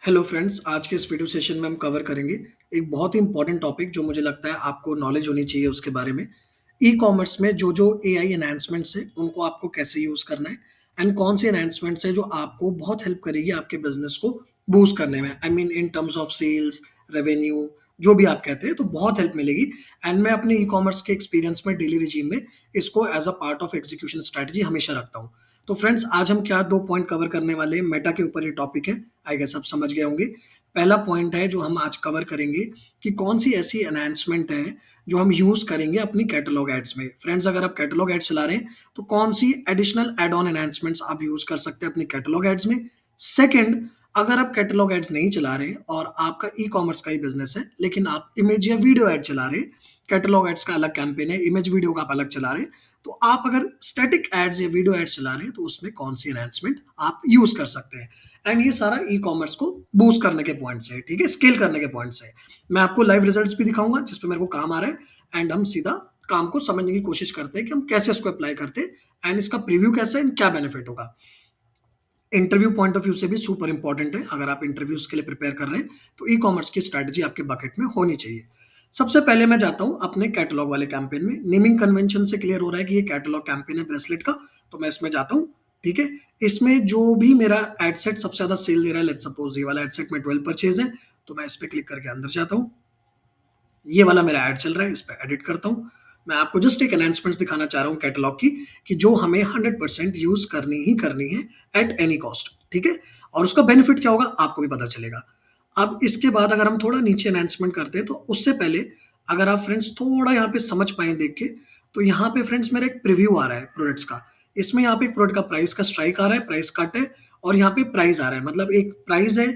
Hello friends, आज के इस वीडियो सेशन में हम कवर करेंगे एक बहुत ही इंपॉर्टेंट टॉपिक जो मुझे लगता है आपको नॉलेज होनी चाहिए उसके बारे में। ई-कॉमर्स में जो एआई एनहांसमेंट्स है, उनको आपको कैसे यूज़ करना है एंड कौन से एनहांसमेंट्स है जो आपको बहुत हेल्प करेगी आपके बिज़नेस को बूस्ट करने में। I mean in terms of sales, revenue, जो भी आप कहते हैं, तो बहुत हेल्प मिलेगी। एंड मैं अपने ई-कॉमर्स के एक्सपीरियंस में डेली रूटीन में इसको as a part of execution strategy हमेशा रखता हूँ। तो फ्रेंड्स, आज हम क्या 2 पॉइंट कवर करने वाले हैं। मेटा के ऊपर ये टॉपिक है, आई गेस आप समझ गए होंगे। पहला पॉइंट है जो हम आज कवर करेंगे कि कौन-सी ऐसी एनहांसमेंट है जो हम यूज़ करेंगे अपनी कैटलॉग एड्स में। फ्रेंड्स, अगर आप कैटलॉग एड्स चला रहे हैं, तो कौन-सी एडिशनल ऐड ऑन एनहांसमेंट्स आप यूज़ कर सकते हैं अपनी कैटलॉग एड्स में। सेकंड, अगर आप कैटलॉग एड्स नहीं चला रहे हैं और आपका ई-कॉमर्स का ही बिज़नेस है, लेकिन आप इमेज या वीडियो एड चला रहे हैं, कैटलॉग एड्स का अलग कैंपेन है, इमेज वीडियो का आप अलग चला रहे हैं, तो आप अगर स्टैटिक एड्स या वीडियो एड्स चला रहे हैं, तो उसमें कौन-सी एनहांसमेंट आप यूज़ कर सकते हैं। एंड ये सारा ई-कॉमर्स को बूस्ट करने के पॉइंट्स है, ठीक है? स्केल करने के पॉइंट्स है। मैं आपको लाइव रिजल्ट्स भी दिखाऊँगा जिस पे मेरे को काम आ रहा है एंड हम सीधा काम को समझने की कोशिश करते हैं कि हम कैसे इसको अप्लाई करते हैं एंड इसका प्रीव्यू कैसा है एंड क्या बेनिफिट होगा। इंटरव्यू पॉइंट ऑफ व्यू से भी सुपर इंपॉर्टेंट है। अगर आप इंटरव्यूज़ के लिए प्रिपेयर कर रहे हैं, तो ई-कॉमर्स की स्ट्रैटेजी आपके बकेट में होनी चाहिए। सबसे पहले मैं जाता हूँ अपने कैटलॉग वाले कैंपेन में। नेमिंग कन्वेंशन से क्लियर हो रहा है कि ये कैटलॉग कैंपेन है ब्रेसलेट का, तो मैं इसमें जाता हूँ, ठीक है? इसमें जो भी मेरा एड सेट सबसे ज़्यादा सेल दे रहा है, लेट्स सपोज़ ये वाला एड सेट में 12 परचेज़ है, तो मैं इस पे क्लिक करके अंदर जाता हूँ। ये वाला मेरा ऐड चल रहा है, इस पे एडिट करता हूँ। मैं आपको जस्ट एक एनहांसमेंट्स दिखाना चाह रहा हूँ कैटलॉग की, कि जो हमें 100% यूज़ करनी ही करनी है एट एनी कॉस्ट, ठीक है? और उसका बेनिफिट क्या होगा, आपको भी पता चलेगा। अब इसके बाद अगर हम थोड़ा नीचे एनहांसमेंट करते हैं, तो उससे पहले अगर आप फ्रेंड्स थोड़ा यहाँ पे समझ पाएँ देख के, तो यहाँ पे फ्रेंड्स मेरा एक प्रीव्यू आ रहा है प्रोडक्ट्स का। इसमें यहाँ पे एक प्रोडक्ट का प्राइस का स्ट्राइक आ रहा है, प्राइस कट है, और यहाँ पे प्राइस आ रहा है, मतलब एक प्राइस है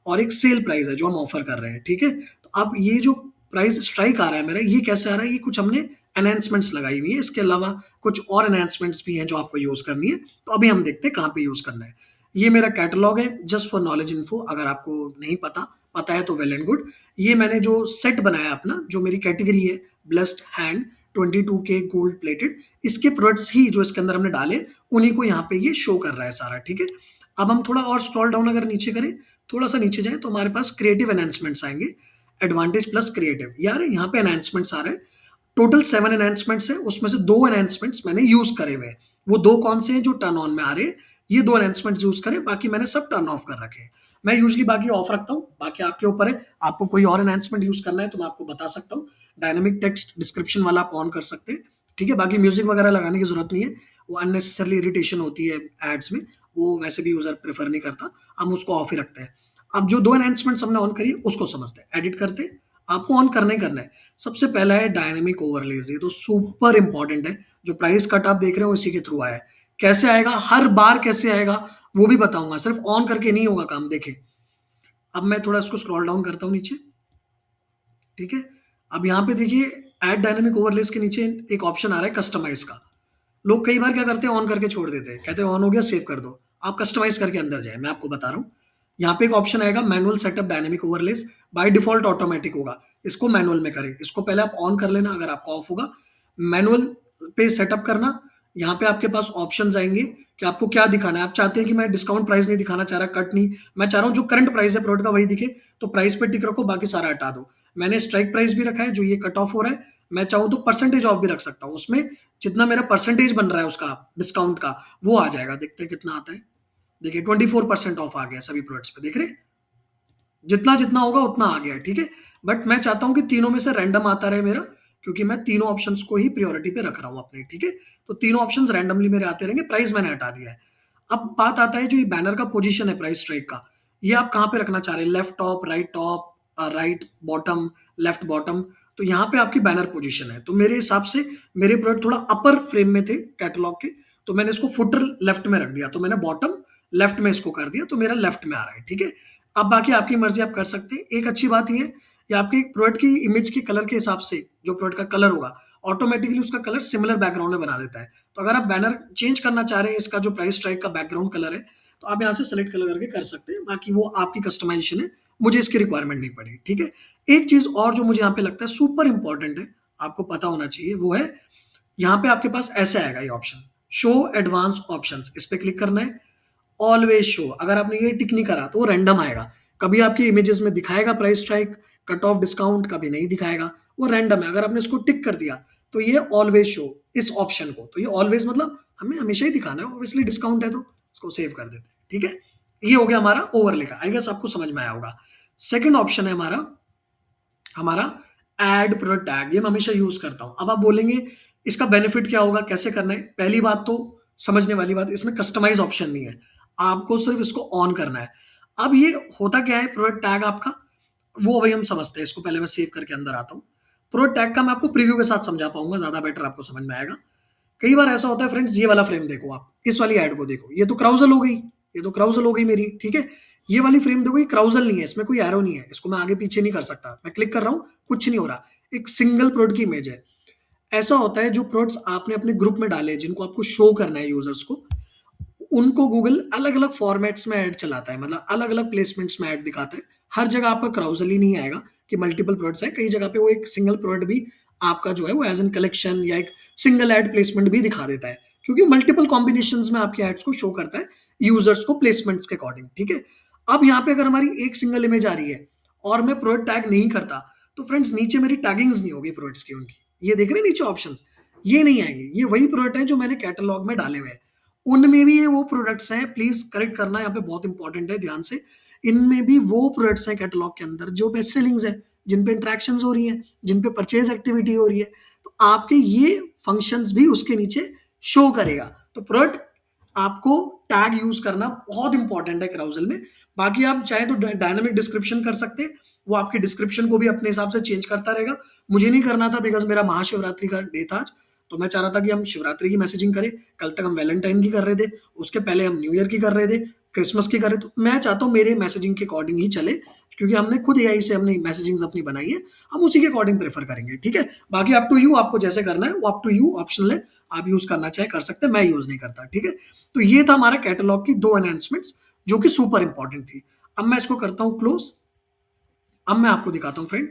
और एक सेल प्राइस है जो हम ऑफर कर रहे हैं, ठीक है? तो अब ये जो प्राइस स्ट्राइक आ रहा है मेरा, ये कैसे आ रहा है? ये कुछ हमने एनहांसमेंट्स लगाई हुई है। इसके अलावा कुछ और एनहांसमेंट्स भी हैं जो आपको यूज़ करनी है। तो अभी हम देखते हैं कहाँ पे यूज़ करना है। ये मेरा कैटलॉग है, जस्ट फॉर नॉलेज इन्फो। अगर आपको नहीं पता, पता है तो वेल एंड गुड। ये मैंने जो सेट बनाया अपना, जो मेरी कैटेगरी है, blessed hand 22K gold plated, इसके प्रोडक्ट्स ही जो इसके अंदर हमने डाले, उन्हीं को यहाँ पे ये शो कर रहा है सारा, ठीक है? अब हम थोड़ा और स्क्रॉल डाउन अगर नीचे करें, थोड़ा-सा नीचे जाएँ, तो हमारे पास क्रिएटिव एनहांसमेंट्स आएँगे। एडवांटेज प्लस क्रिएटिव, यार यहाँ पे एनहांसमेंट्स आ रहे हैं। टोटल 7 एनहांसमेंट्स हैं, उसमें से 2 एनहांसमेंट्स मैंने यूज़ करे हुए हैं। वो 2 कौन से हैं जो टर्न ऑन में आ रहे हैं, ये 2 एनहांसमेंट्स यूज़ करें, बाकी मैंने सब टर्न ऑफ कर रखे हैं। मैं यूजुअली बाकी ऑफ रखता हूँ, बाकी आपके ऊपर है। आपको कोई और एनहांसमेंट यूज़ करना है तो मैं आपको बता सकता हूँ। डायनामिक टेक्स्ट डिस्क्रिप्शन वाला आप ऑन कर सकते हैं, ठीक है? बाकी म्यूज़िक वगैरह लगाने की ज़रूरत नहीं है, वो अननेसेसरीली इरिटेशन होती है एड्स में, वो वैसे भी यूज़र प्रेफ़र नहीं करता, हम उसको ऑफ ही रखते हैं। अब जो 2 एनहांसमेंट्स हमने ऑन करी है, उसको समझते हैं, एडिट करते हैं। आपको ऑन करना ही करना है। सबसे पहला है डायनामिक ओवरलेज़, ये तो सुपर इम्पोर्टेंट है। जो प्राइस कट आप देख रहे हो इसी के थ्रू आया है। कैसे आएगा, हर बार कैसे आएगा वो भी बताऊँगा, सिर्फ़ ऑन करके नहीं होगा काम, देखें। अब मैं थोड़ा इसको स्क्रॉल डाउन करता हूँ नीचे, ठीक है? अब यहाँ पे देखिए, ऐड डायनामिक ओवरलेज़ के नीचे एक ऑप्शन आ रहा है कस्टमाइज़ का। लोग कई बार क्या करते हैं, ऑन करके छोड़ देते हैं, कहते हैं ऑन हो गया सेव कर दो। आप कस्टमाइज़ करके अंदर जाएँ, मैं आपको बता रहा हूँ। यहाँ पे एक ऑप्शन आएगा manual setup dynamic overlays, by default automatic होगा, इसको मैनुअल में करें। इसको पहले आप ऑन कर लेना अगर आपका ऑफ होगा। मैनुअल पे सेटअप करना, यहाँ पे आपके पास ऑप्शंस आएँगे कि आपको क्या दिखाना है। आप चाहते हैं कि मैं डिस्काउंट प्राइस नहीं दिखाना चाह रहा, कट नहीं, मैं चाह रहा हूँ जो करंट प्राइस है प्रोडक्ट का वही दिखे, तो प्राइस पे टिक रखो, बाकी सारा हटा दो। मैंने स्ट्राइक प्राइस भी रखा है, जो ये कट ऑफ हो रहा है, मैं चाहूँ तो परसेंटेज ऑफ भी रख सकता हूँ। उसमें जितना मेरा परसेंटेज बन रहा है उसका डिस्काउंट का, वो आ जाएगा। देखते हैं कितना आता है। देखिए 24% ऑफ आ गया सभी प्रोडक्ट्स पे, देख रहे हैं? जितना-जितना होगा उतना आ गया है, ठीक है? बट मैं चाहता हूँ कि तीनों में से रैंडम आता रहे मेरा, क्योंकि मैं तीनों ऑप्शंस को ही प्रायोरिटी पे रख रहा हूँ अपने, ठीक है? तो तीनों ऑप्शंस रैंडमली मेरे आते रहेंगे, प्राइस मैंने हटा दिया है। अब बात आता है जो ये बैनर का पोजीशन है प्राइस स्ट्राइक का, ये आप कहाँ पे रखना चाह रहे हैं? Left top, right top, right bottom, left bottom, तो यहाँ पे आपकी बैनर पोजीशन है। तो मेरे हिसाब से मेरे प्रोडक्ट थोड़ा अपर फ्रेम में थे कैटलॉग के, तो मैंने इसको फुटर लेफ्ट में रख दिया, तो मैंने बॉटम लेफ्ट में इसको कर दिया, तो मेरा लेफ्ट में आ रहा है, ठीक है? अब बाकी आपकी मर्ज़ी, आप कर सकते हैं। एक अच्छी बात ये है, ये आपके प्रोडक्ट की इमेज के कलर के हिसाब से, जो प्रोडक्ट का कलर होगा, ऑटोमैटिकली उसका कलर सिमिलर बैकग्राउंड में बना देता है। तो अगर आप बैनर चेंज करना चाह रहे हैं, इसका जो प्राइस ट्रैग का बैकग्राउंड कलर है, तो आप यहाँ से सेलेक्ट कलर करके कर सकते हैं। बाकी वो आपकी कस्टमाइज़ेशन है, मुझे इसकी रिक्वायरमेंट नहीं पड़ी, ठीक है? एक चीज़ और जो मुझे यहाँ पे लगता है सुपर इम्पोर्टेंट है, आपको पता होना चाहिए, वो है यहाँ पे आपके पास ऐसे आएगा ये ऑप्शन, शो एडवांस ऑप्शंस, इस पे क्लिक करना है। ऑलवेज शो, अगर आपने ये टिक नहीं करा तो वो रैंडम आएगा। कभी आपकी इमेजेस में दिखाएगा price strike, cut off discount, कभी नहीं दिखाएगा, वो रैंडम है। अगर आपने इसको टिक कर दिया तो ये ऑलवेज शो इस ऑप्शन को, तो ये ऑलवेज मतलब हमें हमेशा ही दिखाना है, ऑब्वियसली डिस्काउंट है तो इसको सेव कर देते हैं, ठीक है। ये हो गया हमारा ओवरले का, आई गेस आपको समझ में आया होगा। सेकंड ऑप्शन है हमारा हमारा एड प्रोडक्ट टैग, ये मैं हमेशा यूज करता हूं। अब आप बोलेंगे इसका बेनिफिट क्या होगा, कैसे करना है। पहली बात तो समझने वाली बात, इसमें कस्टमाइज ऑप्शन नहीं है, आपको सिर्फ इसको ऑन करना है। अब ये होता क्या है प्रोडक्ट टैग आपका, वो अभी हम समझते हैं इसको। पहले मैं सेव करके अंदर आता हूँ। प्रोडक्ट टैग का मैं आपको प्रीव्यू के साथ समझा पाऊंगा, ज्यादा बेटर आपको समझ में आएगा। कई बार ऐसा होता है फ्रेंड्स, ये वाला फ्रेम देखो, आप इस वाली एड को देखो, ये तो क्राउजल हो गई, ये तो क्राउजल हो गई मेरी, ठीक है। ये वाली फ्रेम देखो, ये क्राउजल नहीं है, इसमें कोई एरो नहीं है, इसको मैं आगे पीछे नहीं कर सकता। मैं क्लिक कर रहा हूँ, कुछ नहीं हो रहा, एक सिंगल प्रोडक्ट की इमेज है। ऐसा होता है जो प्रोडक्ट्स आपने अपने ग्रुप में डाले, जिनको आपको शो करना है यूजर्स को, उनको गूगल अलग अलग फॉर्मेट्स में ऐड चलाता है, मतलब अलग अलग प्लेसमेंट्स में ऐड दिखाता है। हर जगह आपका क्राउजल ही नहीं आएगा कि मल्टीपल प्रोडक्ट्स है, कई जगह पे वो एक सिंगल प्रोडक्ट भी आपका जो है वो एज एन कलेक्शन या एक सिंगल एड प्लेसमेंट भी दिखा देता है, क्योंकि मल्टीपल कॉम्बिनेशंस में आपके एड्स को शो करता है यूजर्स को प्लेसमेंट्स के अकॉर्डिंग, ठीक है। अब यहाँ पे अगर हमारी एक सिंगल इमेज आ रही है और मैं प्रोडक्ट टैग नहीं करता, तो फ्रेंड्स नीचे मेरी टैगिंग्स नहीं होगी प्रोडक्ट्स की उनकी, ये देख रहे हैं नीचे ऑप्शन, ये नहीं आएंगे। ये वही प्रोडक्ट है जो मैंने कैटलॉग में डाले हुए हैं, उनमें भी ये वो प्रोडक्ट्स हैं, प्लीज करेक्ट करना, यहाँ पे बहुत इंपॉर्टेंट है, ध्यान से। इनमें भी वो प्रोडक्ट्स हैं कैटलॉग के अंदर जो बेस्ट सेलिंग्स है, जिन पे इंट्रैक्शंस हो रही हैं, जिन पे परचेज एक्टिविटी हो रही है, तो आपके ये फंक्शंस भी उसके नीचे शो करेगा। तो प्रोडक्ट आपको टैग यूज करना बहुत इंपॉर्टेंट है क्राउजल में। बाकी आप चाहे तो डायनामिक डिस्क्रिप्शन कर सकते हैं, वो आपके डिस्क्रिप्शन को भी अपने हिसाब से चेंज करता रहेगा। मुझे नहीं करना था बिकॉज मेरा महाशिवरात्रि का डे था आज, तो मैं चाह रहा था कि हम शिवरात्रि की मैसेजिंग करें। कल तक हम वैलेंटाइन की कर रहे थे, उसके पहले हम न्यू ईयर की कर रहे थे, क्रिसमस की कर रहे थे। तो मैं चाहता हूँ मेरे मैसेजिंग के अकॉर्डिंग ही चले, क्योंकि हमने खुद एआई से हमने मैसेजिंग अपनी बनाई है, हम उसी के अकॉर्डिंग प्रेफर करेंगे, ठीक है। बाकी अप टू यू, आपको जैसे करना है वो अप टू यू, ऑप्शनल है, आप यूज करना चाहे कर सकते हैं, मैं यूज नहीं करता, ठीक है। तो ये था हमारा कैटलॉग की दो एनहांसमेंट्स जो कि सुपर इंपॉर्टेंट थी। अब मैं इसको करता हूँ क्लोज। अब मैं आपको दिखाता हूँ फ्रेंड,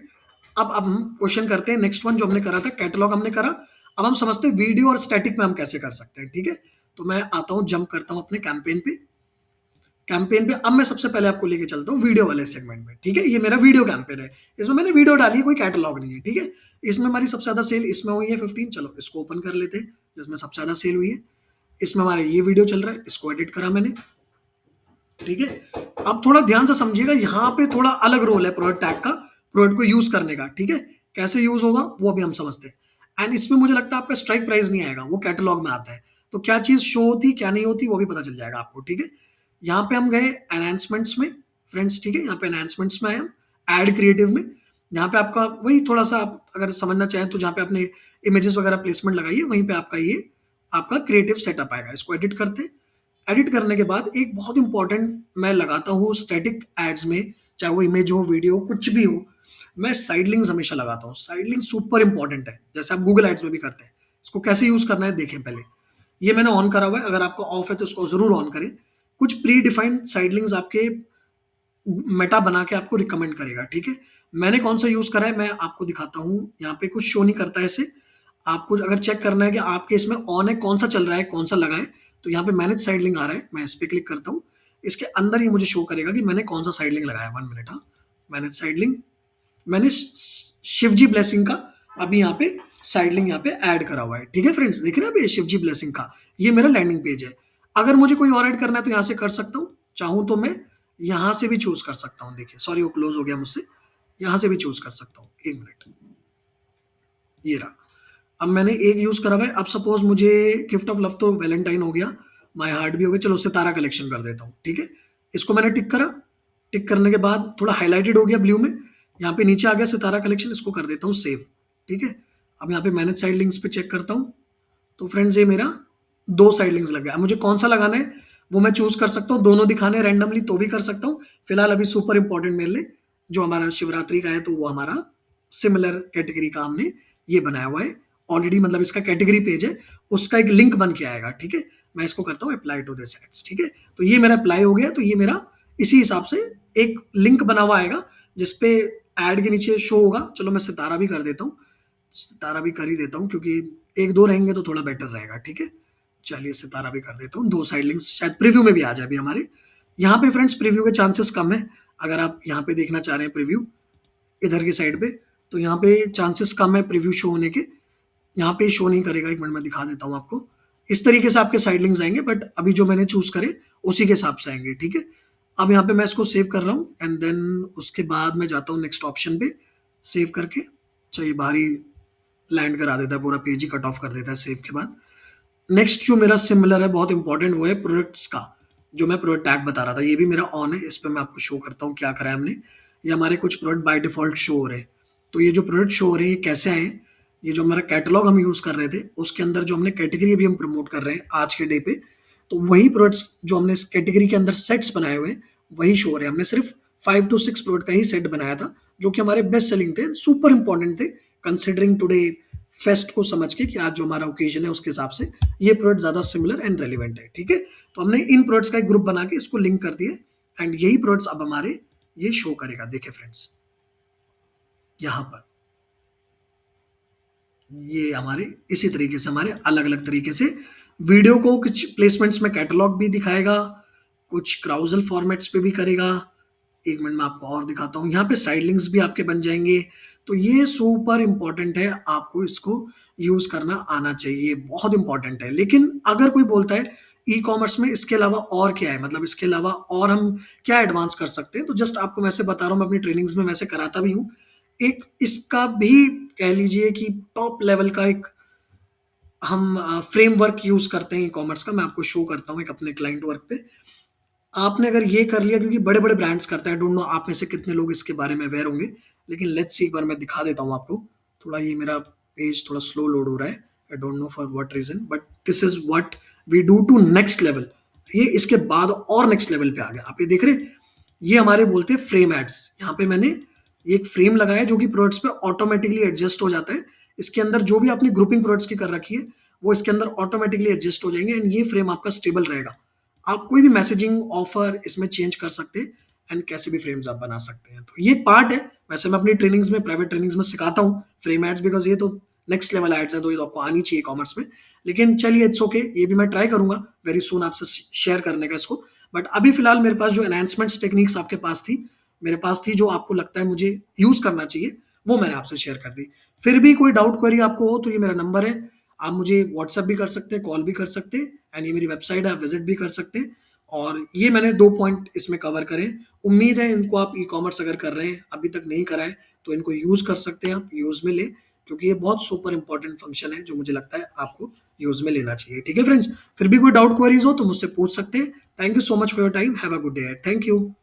अब हम क्वेश्चन करते हैं नेक्स्ट वन जो हमने करा था, कैटलॉग हमने करा। अब हम समझते हैं वीडियो और स्टैटिक में हम कैसे कर सकते हैं, ठीक है। तो मैं आता हूँ, जंप करता हूँ अपने कैंपेन पे। कैंपेन पे अब मैं सबसे पहले आपको लेके चलता हूँ वीडियो वाले सेगमेंट में, ठीक है। ये मेरा वीडियो कैंपेन है, इसमें मैंने वीडियो डाली है, कोई कैटलॉग नहीं है, ठीक है। इसमें हमारी सबसे ज्यादा सेल इसमें हुई है 15। चलो इसको ओपन कर लेते हैं, जिसमें सबसे ज्यादा सेल हुई है। इसमें हमारा ये वीडियो चल रहा है, इसको एडिट करा मैंने, ठीक है। अब थोड़ा ध्यान से समझिएगा, यहाँ पे थोड़ा अलग रोल है प्रोडक्ट टैग का, प्रोडक्ट को यूज करने का, ठीक है। कैसे यूज होगा वो भी हम समझते हैं। एंड इसमें मुझे लगता है आपका स्ट्राइक प्राइस नहीं आएगा, वो कैटलॉग में आता है, तो क्या चीज शो होती क्या नहीं होती वो भी पता चल जाएगा आपको, ठीक है। यहाँ पे हम गए एनहांसमेंट्स में फ्रेंड्स, ठीक है। यहाँ पे एनहांसमेंट्स में आए हम, एड क्रिएटिव में। यहाँ पे आपका वही थोड़ा सा आप अगर समझना चाहें तो जहाँ पे आपने इमेजेस वगैरह प्लेसमेंट लगाई है, वहीं पे आपका ये आपका क्रिएटिव सेटअप आएगा। इसको एडिट करते हैं। एडिट करने के बाद एक बहुत इंपॉर्टेंट मैं लगाता हूँ स्टैटिक एड्स में, चाहे वो इमेज हो, वीडियो, कुछ भी हो, मैं साइड लिंक्स हमेशा लगाता हूँ। साइड लिंक सुपर इंपॉर्टेंट है, जैसे आप गूगल एड्स में भी करते हैं। इसको कैसे यूज करना है देखें पहले। ये मैंने ऑन करा हुआ है, अगर आपको ऑफ है तो इसको जरूर ऑन करें। कुछ प्री डिफाइंड साइड लिंक्स आपके मेटा बना के आपको रिकमेंड करेगा, ठीक है। मैंने कौन सा यूज करा है मैं आपको दिखाता हूँ। यहाँ पे कुछ शो नहीं करता है ऐसे, आपको अगर चेक करना है कि आपके इसमें ऑन है, कौन सा चल रहा है, कौन सा लगा है, तो यहाँ पे मैनेज साइड लिंक आ रहा है, मैं इस पे क्लिक करता हूँ। इसके अंदर ही मुझे शो करेगा कि मैंने कौन सा साइड लिंक लगाया। 1 मिनट, हाँ। मैनेज साइड लिंक, मैंने शिवजी ब्लेसिंग का अभी यहाँ पे साइड लिंक यहाँ पे ऐड करा हुआ है, ठीक है फ्रेंड्स। देख रहे हैं अभी शिवजी ब्लेसिंग का, ये मेरा लैंडिंग पेज है। अगर मुझे कोई और ऐड करना है तो यहाँ से कर सकता हूँ, चाहूँ तो मैं यहाँ से भी चूज कर सकता हूँ। देखिए सॉरी वो क्लोज हो गया मुझसे, यहाँ से भी चूज कर सकता हूँ। 1 मिनट, ये रहा। अब मैंने एक यूज करा हुआ है। अब सपोज मुझे गिफ्ट ऑफ लव तो वैलेंटाइन हो गया, माय हार्ट भी हो गया, चलो सितारा कलेक्शन कर देता हूँ, ठीक है। इसको मैंने टिक करा, टिक करने के बाद थोड़ा हाईलाइटेड हो गया ब्लू में, यहाँ पे नीचे आ गया सितारा कलेक्शन, इसको कर देता हूँ सेव, ठीक है। अब यहाँ पे मैनेज साइड लिंक्स पे चेक करता हूँ, तो फ्रेंड्स ये मेरा 2 साइड लिंक्स लग गया। अब मुझे कौन सा लगाना है वो मैं चूज कर सकता हूँ, दोनों दिखाने रैंडमली तो भी कर सकता हूँ। फिलहाल अभी सुपर इंपॉर्टेंट मेरे लिए जो हमारा शिवरात्रि का है, तो वो हमारा सिमिलर कैटेगरी का हमने ये बनाया हुआ है ऑलरेडी, मतलब इसका कैटेगरी पेज है, उसका एक लिंक बन के आएगा, ठीक है। मैं इसको करता हूँ अप्लाई टू दिस एड्स, ठीक है। तो ये मेरा अप्लाई हो गया, तो ये मेरा इसी हिसाब से एक लिंक बना हुआ आएगा जिसपे एड के नीचे शो होगा। चलो मैं सितारा भी कर देता हूँ, सितारा भी कर ही देता हूँ, क्योंकि 1-2 रहेंगे तो थोड़ा बेटर रहेगा, ठीक है। चलिए सितारा भी कर देता हूँ। 2 साइड लिंक्स शायद प्रीव्यू में भी आ जाए अभी हमारे। यहाँ पे फ्रेंड्स प्रीव्यू के चांसेस कम है, अगर आप यहाँ पे देखना चाह रहे हैं प्रीव्यू इधर की साइड पे, तो यहाँ पे चांसेस कम है प्रीव्यू शो होने के। यहाँ पे शो नहीं करेगा, एक मिनट में दिखा देता हूँ आपको। इस तरीके से आपके साइड लिंक्स आएंगे, बट अभी जो मैंने चूज करे उसी के हिसाब से आएंगे, ठीक है। अब यहाँ पे मैं इसको सेव कर रहा हूँ एंड देन उसके बाद मैं जाता हूँ नेक्स्ट ऑप्शन पे, सेव करके। चाहिए बाहरी लैंड करा देता है, पूरा पेज ही कट ऑफ कर देता है सेव के बाद। नेक्स्ट जो मेरा सिमिलर है, बहुत इंपॉर्टेंट, वो है प्रोडक्ट्स का। जो मैं प्रोडक्ट टैग बता रहा था, ये भी मेरा ऑन है। इस पे मैं आपको शो करता हूँ क्या करा है हमने। ये हमारे कुछ प्रोडक्ट बाय डिफॉल्ट शो हो रहे हैं। तो ये जो प्रोडक्ट शो हो रहे हैं, ये कैसे आए? ये जो हमारा कैटलॉग हम यूज कर रहे थे, उसके अंदर जो हमने कैटेगरी अभी हम प्रमोट कर रहे हैं आज के डे पे, तो वही प्रोडक्ट्स जो हमने इस कैटेगरी के अंदर सेट्स बनाए हुए हैं, वही शो हो रहे हैं। हमने सिर्फ 5 to 6 प्रोडक्ट का ही सेट बनाया था, जो कि हमारे बेस्ट सेलिंग थे, सुपर इंपॉर्टेंट थे, कंसिडरिंग टुडे फेस्ट को समझ के कि आज जो हमारा ओकेजन है उसके हिसाब से ये प्रोडक्ट ज्यादा सिमिलर एंड रेलिवेंट है, ठीक है। तो हमने इन प्रोडक्ट्स का एक ग्रुप बना के इसको लिंक कर दिए एंड यही प्रोडक्ट्स अब हमारे ये शो करेगा। देखिए फ्रेंड्स, यहाँ पर ये हमारे इसी तरीके से हमारे अलग अलग तरीके से वीडियो को कुछ प्लेसमेंट्स में कैटलॉग भी दिखाएगा, कुछ क्राउजल फॉर्मेट्स पे भी करेगा। एक मिनट में आपको और दिखाता हूँ, यहाँ पे साइड लिंक्स भी आपके बन जाएंगे। तो ये सुपर इंपॉर्टेंट है, आपको इसको यूज करना आना चाहिए, बहुत इंपॉर्टेंट है। लेकिन अगर कोई बोलता है ई कॉमर्स में इसके अलावा और क्या है, मतलब इसके अलावा और हम क्या एडवांस कर सकते हैं, तो जस्ट आपको वैसे बता रहा हूँ, मैं अपनी ट्रेनिंग्स में वैसे कराता भी हूँ। एक इसका भी कह लीजिए कि टॉप लेवल का एक हम फ्रेमवर्क यूज करते हैं ई कॉमर्स का। मैं आपको शो करता हूँ एक अपने क्लाइंट वर्क पे। आपने अगर ये कर लिया, क्योंकि बड़े-बड़े ब्रांड्स करते हैं, आई डोंट नो आप में से कितने लोग इसके बारे में अवेयर होंगे, लेकिन लेट्स सी, एक बार मैं दिखा देता हूँ आपको। थोड़ा ये मेरा पेज थोड़ा स्लो लोड हो रहा है, I don't know for what reason, but this is what we do to next level. ये इसके बाद और नेक्स्ट लेवल पे आ गया। आप ये देख रहे हैं? ये हमारे बोलते हैं फ्रेम एड्स। यहाँ पे मैंने ये एक फ्रेम लगाया जो कि प्रोडक्ट्स पे ऑटोमेटिकली एडजस्ट हो जाता है। इसके अंदर जो भी आपने ग्रुपिंग प्रोडक्ट्स की कर रखी है, वो इसके अंदर ऑटोमेटिकली एडजस्ट हो जाएंगे एंड ये फ्रेम आपका स्टेबल रहेगा। आप कोई भी मैसेजिंग ऑफर इसमें चेंज कर सकते हैं एंड कैसे भी फ्रेम्स आप बना सकते हैं। तो ये पार्ट है। वैसे मैं अपनी ट्रेनिंग्स में, प्राइवेट ट्रेनिंग्स में सिखाता हूँ फ्रेम एड्स, बिकॉज ये तो नेक्स्ट लेवल एड्स हैं, तो ये तो आपको आनी चाहिए कॉमर्स में। लेकिन चलिए इट्स ओके, ये भी मैं ट्राई करूंगा वेरी सून आपसे शेयर करने का इसको। बट अभी फिलहाल मेरे पास जो एनहांसमेंट्स टेक्निक्स आपके पास थी, मेरे पास थी, जो आपको लगता है मुझे यूज करना चाहिए, वो मैंने आपसे शेयर कर दी। फिर भी कोई डाउट क्वेरी आपको हो तो ये मेरा नंबर है, आप मुझे व्हाट्सएप भी कर सकते हैं, कॉल भी कर सकते हैं एंड ये मेरी वेबसाइट है, आप विजिट भी कर सकते हैं। और ये मैंने 2 पॉइंट इसमें कवर करे। उम्मीद है इनको आप ई-कॉमर्स अगर कर रहे हैं, अभी तक नहीं करा है, तो इनको यूज़ कर सकते हैं, आप यूज़ में लें, क्योंकि ये बहुत सुपर इंपॉर्टेंट फंक्शन है जो मुझे लगता है आपको यूज़ में लेना चाहिए। ठीक है फ्रेंड्स? फिर भी कोई डाउट क्वेरीज़ हो तो मुझसे पूछ सकते हैं। Thank you so much for your time. Have a good day ahead. Thank you.